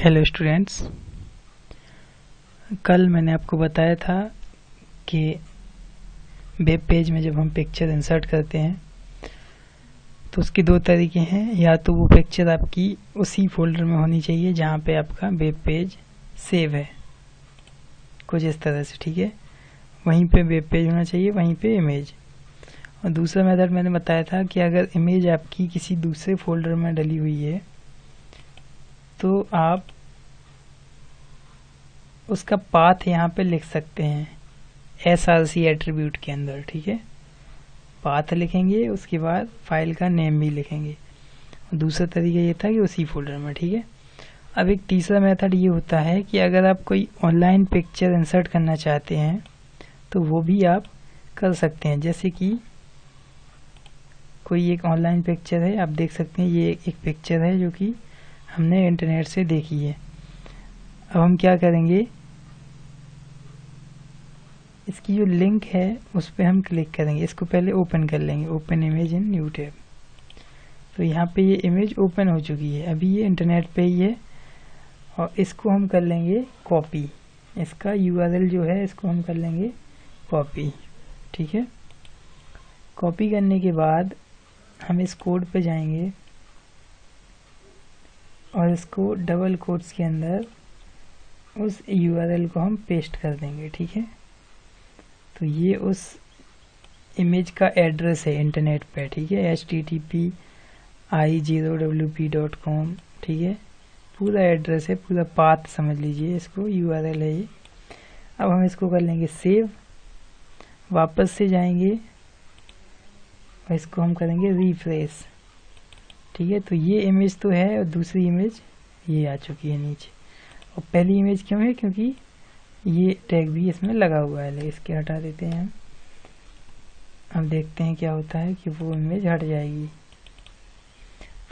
Hello students, कल मैंने आपको बताया था कि वेब पेज में जब हम पिक्चर इंसर्ट करते हैं तो उसके दो तरीके हैं। या तो वो पिक्चर आपकी उसी फोल्डर में होनी चाहिए जहाँ पे आपका वेब पेज सेव है, कुछ इस तरह से, ठीक है। वहीं पे वेब पेज होना चाहिए, वहीं पे इमेज। और दूसरा मेथड मैंने बताया था कि अगर इमेज आपकी किसी दूसरे फोल्डर में डली हुई है तो आप उसका पाथ यहाँ पे लिख सकते हैं src एट्रीब्यूट के अंदर, ठीक है। पाथ लिखेंगे, उसके बाद फाइल का नेम भी लिखेंगे। दूसरा तरीका ये था कि उसी फोल्डर में, ठीक है। अब एक तीसरा मेथड ये होता है कि अगर आप कोई ऑनलाइन पिक्चर इंसर्ट करना चाहते हैं तो वो भी आप कर सकते हैं। जैसे कि कोई एक ऑनलाइन पिक्चर है, आप देख सकते हैं ये एक पिक्चर है जो कि हमने इंटरनेट से देखी है। अब हम क्या करेंगे, इसकी जो लिंक है उस पर हम क्लिक करेंगे। इसको पहले ओपन कर लेंगे, open image in new tab. तो यहाँ पे ये इमेज ओपन हो चुकी है, अभी ये इंटरनेट पे ही है। और इसको हम कर लेंगे कॉपी, इसका URL जो है इसको हम कर लेंगे कॉपी, ठीक है। कॉपी करने के बाद हम इस कोड पे जाएंगे और इसको डबल कोट्स के अंदर उस URL को हम पेस्ट कर देंगे, ठीक है। तो ये उस इमेज का एड्रेस है इंटरनेट पे, ठीक है, http://i0wp.com, ठीक है। पूरा एड्रेस है, पूरा पाथ समझ लीजिए इसको, URL है ये। अब हम इसको कर लेंगे सेव, वापस से जाएंगे और इसको हम करेंगे रिफ्रेश, ठीक है। तो ये इमेज तो है और दूसरी इमेज ये आ चुकी है नीचे। और पहली इमेज क्यों है, क्योंकि ये टैग भी इसमें लगा हुआ है। लेकिन इसके हटा देते हैं हम देखते हैं क्या होता है कि वो इमेज हट जाएगी।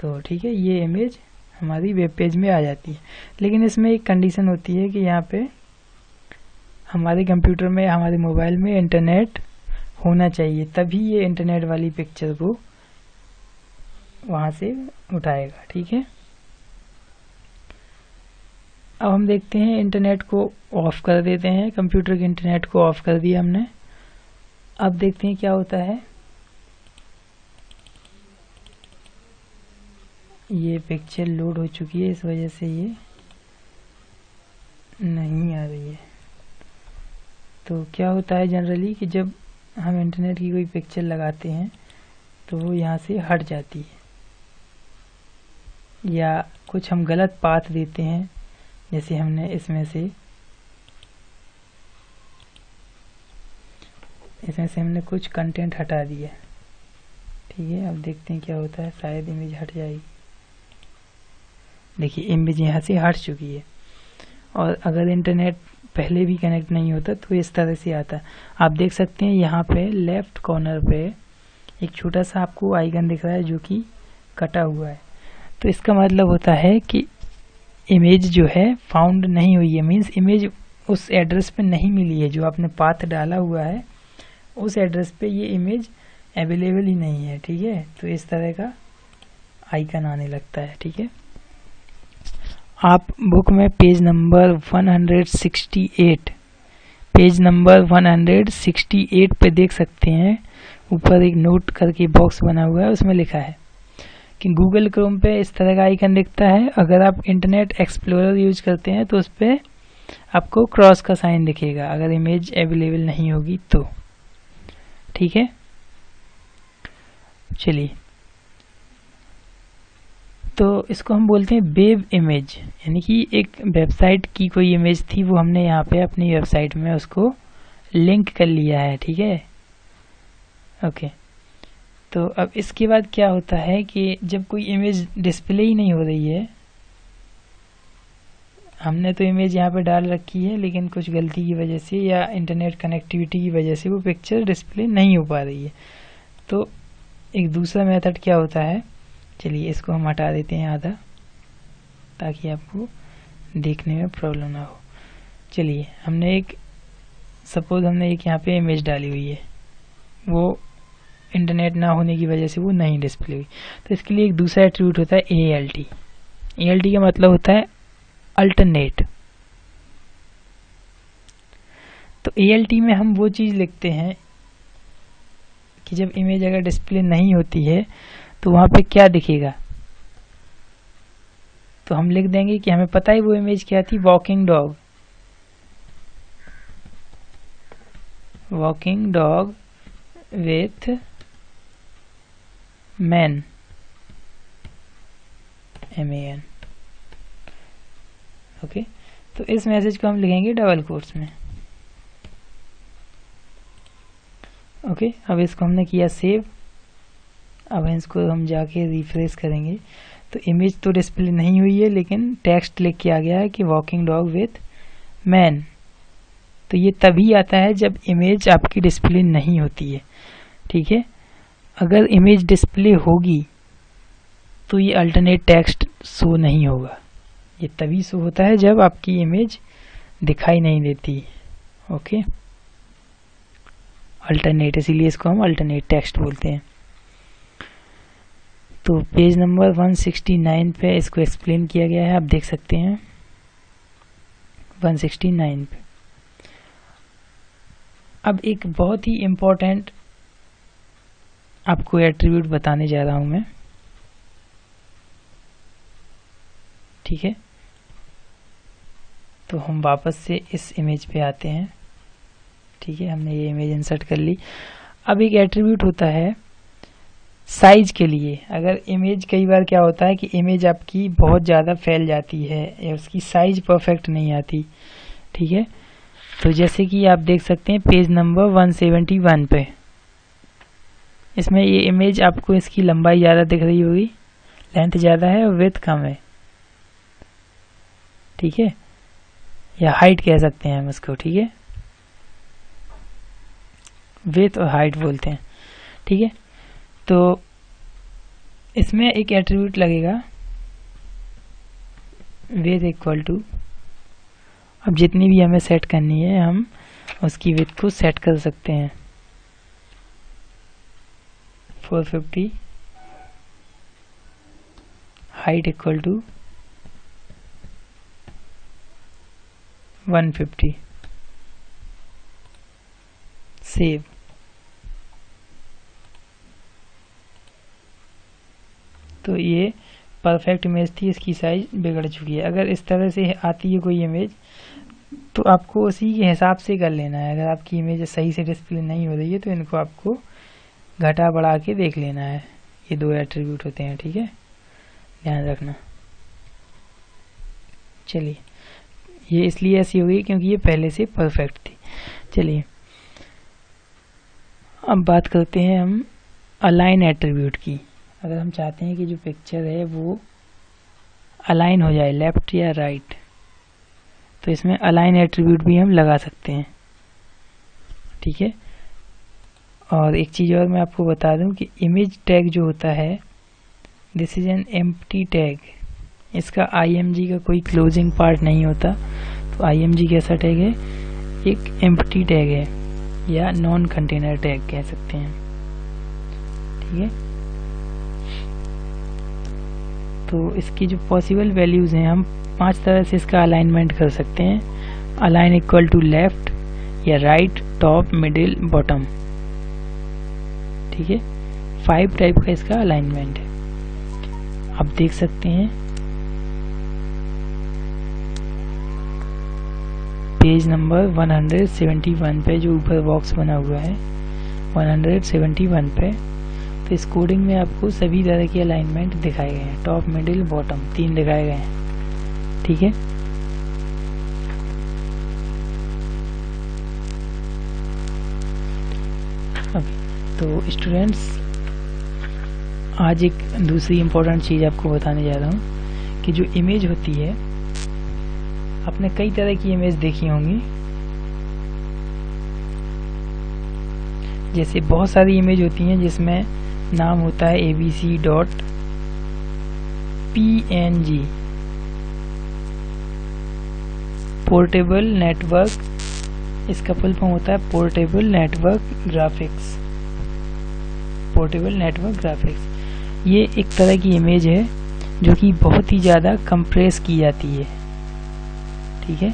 तो ठीक है, ये इमेज हमारी वेब पेज में आ जाती है। लेकिन इसमें एक कंडीशन होती है कि यहाँ पे हमारे कंप्यूटर में, हमारे मोबाइल में इंटरनेट होना चाहिए, तभी ये इंटरनेट वाली पिक्चर को वहाँ से उठाएगा, ठीक है। अब हम देखते हैं, इंटरनेट को ऑफ कर देते हैं, कंप्यूटर के इंटरनेट को ऑफ कर दिया हमने। अब देखते हैं क्या होता है। ये पिक्चर लोड हो चुकी है, इस वजह से ये नहीं आ रही है। तो क्या होता है जनरली कि जब हम इंटरनेट की कोई पिक्चर लगाते हैं तो वो यहाँ से हट जाती है, या कुछ हम गलत पाथ देते हैं। जैसे हमने इसमें से हमने कुछ कंटेंट हटा दिया, ठीक है। अब देखते हैं क्या होता है, शायद इमेज हट जाएगी। देखिए इमेज यहाँ से हट चुकी है। और अगर इंटरनेट पहले भी कनेक्ट नहीं होता तो इस तरह से आता है। आप देख सकते हैं यहाँ पे लेफ्ट कॉर्नर पे एक छोटा सा आपको आइकन दिख रहा है जो कि कटा हुआ है। तो इसका मतलब होता है कि इमेज जो है फाउंड नहीं हुई है, मीन्स इमेज उस एड्रेस पे नहीं मिली है जो आपने पाथ डाला हुआ है, उस एड्रेस पे ये इमेज अवेलेबल ही नहीं है, ठीक है। तो इस तरह का आइकन आने लगता है, ठीक है। आप बुक में पेज नंबर 168 पे देख सकते हैं, ऊपर एक नोट करके बॉक्स बना हुआ है, उसमें लिखा है कि गूगल क्रोम पे इस तरह का आइकन दिखता है। अगर आप इंटरनेट एक्सप्लोरर यूज करते हैं तो उस पर आपको क्रॉस का साइन दिखेगा अगर इमेज अवेलेबल नहीं होगी तो, ठीक है। चलिए, तो इसको हम बोलते हैं वेब इमेज, यानी कि एक वेबसाइट की कोई इमेज थी, वो हमने यहाँ पे अपनी वेबसाइट में उसको लिंक कर लिया है, ठीक है। ओके, तो अब इसके बाद क्या होता है कि जब कोई इमेज डिस्प्ले ही नहीं हो रही है, हमने तो इमेज यहाँ पे डाल रखी है लेकिन कुछ गलती की वजह से या इंटरनेट कनेक्टिविटी की वजह से वो पिक्चर डिस्प्ले नहीं हो पा रही है, तो एक दूसरा मेथड क्या होता है। चलिए इसको हम हटा देते हैं आधा, ताकि आपको देखने में प्रॉब्लम ना हो। चलिए, सपोज हमने एक यहाँ पे इमेज डाली हुई है, वो इंटरनेट ना होने की वजह से वो नहीं डिस्प्ले हुई। तो इसके लिए एक दूसरा एट्रीब्यूट होता है ALT। ALT का मतलब होता है अल्टरनेट। तो ALT में हम वो चीज़ लिखते हैं कि जब इमेज अगर डिस्प्ले नहीं होती है तो वहाँ पे क्या दिखेगा। तो हम लिख देंगे कि हमें पता है वो इमेज क्या थी, walking dog, walking dog with man, MAN। Okay, तो इस मैसेज को हम लिखेंगे डबल कोट्स में। ओके, अब इसको हमने किया सेव। अब इसको हम जाके रिफ्रेश करेंगे तो इमेज तो डिस्प्ले नहीं हुई है लेकिन टेक्स्ट लिख के आ गया है कि वॉकिंग डॉग विथ मैन। तो ये तभी आता है जब इमेज आपकी डिस्प्ले नहीं होती है। ठीक है, अगर इमेज डिस्प्ले होगी तो ये अल्टरनेट टेक्स्ट शो नहीं होगा। ये तभी शो होता है जब आपकी इमेज दिखाई नहीं देती। ओके, अल्टरनेट, इसीलिए इसको हम अल्टरनेट टेक्स्ट बोलते हैं। तो पेज नंबर 169 पे इसको एक्सप्लेन किया गया है, आप देख सकते हैं 169 पे। अब एक बहुत ही इम्पोर्टेंट आपको एट्रीब्यूट बताने जा रहा हूं मैं। ठीक है, तो हम वापस से इस इमेज पे आते हैं। ठीक है, हमने ये इमेज इंसर्ट कर ली। अब एक एट्रीब्यूट होता है साइज के लिए। अगर इमेज, कई बार क्या होता है कि इमेज आपकी बहुत ज़्यादा फैल जाती है या उसकी साइज परफेक्ट नहीं आती। ठीक है, तो जैसे कि आप देख सकते हैं पेज नंबर 171 पे, इसमें ये इमेज आपको इसकी लंबाई ज़्यादा दिख रही होगी, लेंथ ज़्यादा है और विड्थ कम है। ठीक है, या हाइट कह सकते हैं हम इसको। ठीक है, विड्थ और हाइट बोलते हैं। ठीक है, तो इसमें एक एट्रीब्यूट लगेगा विड्थ इक्वल टू, अब जितनी भी हमें सेट करनी है हम उसकी विड्थ को सेट कर सकते हैं। 450, हाइट इक्वल टू 150, सेव। तो ये परफेक्ट इमेज थी, इसकी साइज बिगड़ चुकी है। अगर इस तरह से आती है कोई इमेज तो आपको उसी के हिसाब से कर लेना है। अगर आपकी इमेज सही से डिस्प्ले नहीं हो रही है तो इनको आपको घटा बढ़ा के देख लेना है। ये दो एट्रीब्यूट होते हैं। ठीक है, ध्यान रखना। चलिए, ये इसलिए ऐसी हुई क्योंकि ये पहले से परफेक्ट थी। चलिए, अब बात करते हैं हम अलाइन एट्रीब्यूट की। अगर हम चाहते हैं कि जो पिक्चर है वो अलाइन हो जाए लेफ्ट या राइट, तो इसमें अलाइन एट्रीब्यूट भी हम लगा सकते हैं। ठीक है, और एक चीज़ और मैं आपको बता दूं कि इमेज टैग जो होता है, this is an empty tag. इसका IMG का कोई क्लोजिंग पार्ट नहीं होता। तो IMG कैसा टैग है, एक एम्प्टी टैग है या नॉन कंटेनर टैग कह सकते हैं। ठीक है, तो इसकी जो पॉसिबल वैल्यूज हैं, हम 5 तरह से इसका अलाइनमेंट कर सकते हैं। अलाइन इक्वल टू लेफ्ट या राइट, टॉप, मिडिल, बॉटम। ठीक है, 5 टाइप का इसका अलाइनमेंट है, आप देख सकते हैं पेज नंबर 171 पे, जो ऊपर बॉक्स बना हुआ है 171 पे। तो इस कोडिंग में आपको सभी तरह के अलाइनमेंट दिखाए गए हैं, टॉप, मिडिल, बॉटम, 3 दिखाए गए हैं। ठीक है, तो स्टूडेंट्स, आज एक दूसरी इम्पोर्टेंट चीज़ आपको बताने जा रहा हूँ कि जो इमेज होती है, आपने कई तरह की इमेज देखी होंगी। जैसे बहुत सारी इमेज होती हैं जिसमें नाम होता है abc.png। पोर्टेबल नेटवर्क, इसका फुल फॉर्म होता है portable network graphics. Portable network graphics ये एक तरह की इमेज है जो कि बहुत ही ज़्यादा कंप्रेस की जाती है। ठीक है,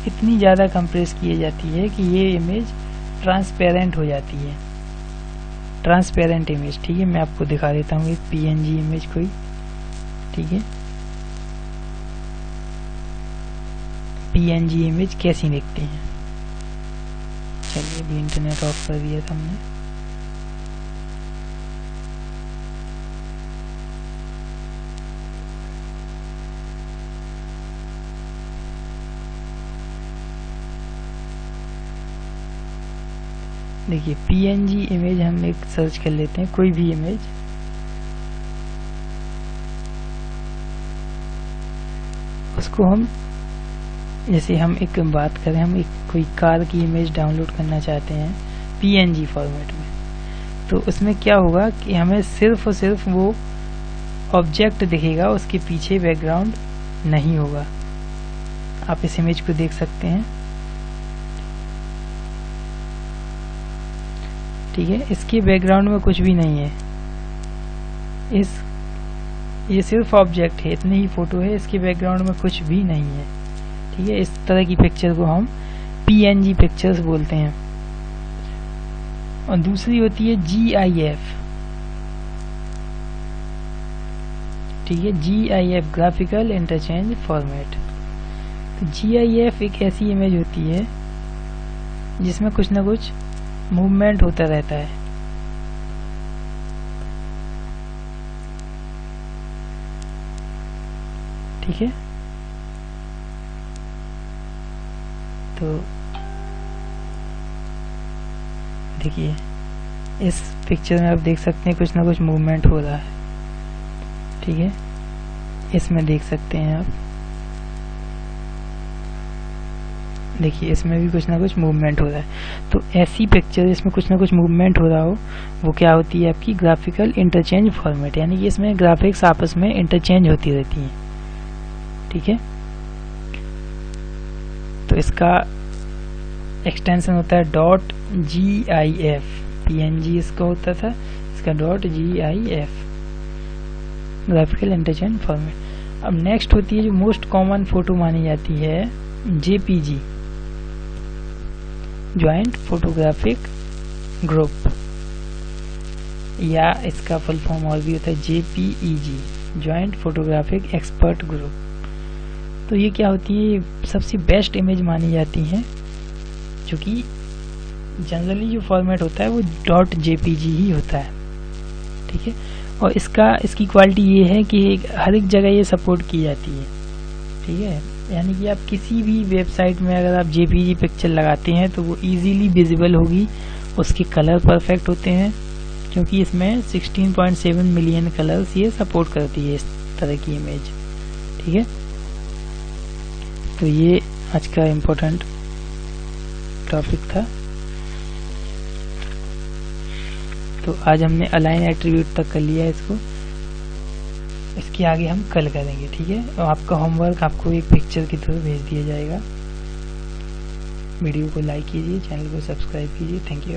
इतनी ज़्यादा कंप्रेस की जाती है कि ये इमेज ट्रांसपेरेंट हो जाती है, ट्रांसपेरेंट इमेज। ठीक है, मैं आपको दिखा देता हूँ एक PNG इमेज कोई। ठीक है, PNG इमेज कैसी दिखती है। चलिए, अभी इंटरनेट ऑफ कर दिया था हमने। देखिए, PNG इमेज हम एक सर्च कर लेते हैं, कोई भी इमेज। उसको हम, जैसे हम एक बात करें, हम एक कोई कार की इमेज डाउनलोड करना चाहते हैं PNG फॉर्मेट में, तो उसमें क्या होगा कि हमें सिर्फ और सिर्फ वो ऑब्जेक्ट दिखेगा, उसके पीछे बैकग्राउंड नहीं होगा। आप इस इमेज को देख सकते हैं। ठीक है, इसके बैकग्राउंड में कुछ भी नहीं है, ये सिर्फ ऑब्जेक्ट है, इतनी ही फोटो है, इसके बैकग्राउंड में कुछ भी नहीं है। ठीक है, इस तरह की पिक्चर को हम PNG पिक्चर्स बोलते हैं। और दूसरी होती है GIF। ठीक है, GIF ग्राफिकल इंटरचेंज फॉर्मेट। तो GIF एक ऐसी इमेज होती है जिसमें कुछ ना कुछ मूवमेंट होता रहता है। ठीक है, तो देखिए, इस पिक्चर में आप देख सकते हैं कुछ ना कुछ मूवमेंट हो रहा है। ठीक है, इसमें देख सकते हैं आप, देखिए इसमें भी कुछ ना कुछ मूवमेंट हो रहा है। तो ऐसी पिक्चर जिसमें कुछ ना कुछ मूवमेंट हो रहा हो, वो क्या होती है, आपकी ग्राफिकल इंटरचेंज फॉर्मेट, यानी कि इसमें ग्राफिक्स आपस में इंटरचेंज होती रहती हैं। ठीक है, तो इसका एक्सटेंशन होता है .gif। PNG इसका होता था, इसका .gif ग्राफिकल इंटरचेंज फॉर्मेट। अब नेक्स्ट होती है जो मोस्ट कॉमन फोटो मानी जाती है, JPG, ज्वाइंट फोटोग्राफिक ग्रुप, या इसका फुल फॉर्म और भी होता है JPEG, joint photographic expert group. तो ये क्या होती है, सबसे बेस्ट इमेज मानी जाती है, जो कि जनरली जो फॉर्मेट होता है वो .jpg ही होता है। ठीक है, और इसकी क्वालिटी ये है कि हर एक जगह ये सपोर्ट की जाती है। ठीक है, यानी कि आप किसी भी वेबसाइट में अगर आप JPG पिक्चर लगाते हैं तो वो इजीली विजिबल होगी, उसके कलर परफेक्ट होते हैं, क्योंकि इसमें 16.7 मिलियन कलर्स ये सपोर्ट करती है इस तरह की इमेज। ठीक है, तो ये आज का इम्पोर्टेंट टॉपिक था। तो आज हमने अलाइन एट्रीब्यूट तक कर लिया है इसको, इसके आगे हम कल करेंगे। ठीक है, और आपका होमवर्क आपको एक पिक्चर के थ्रू भेज दिया जाएगा। वीडियो को लाइक कीजिए, चैनल को सब्सक्राइब कीजिए। Thank you.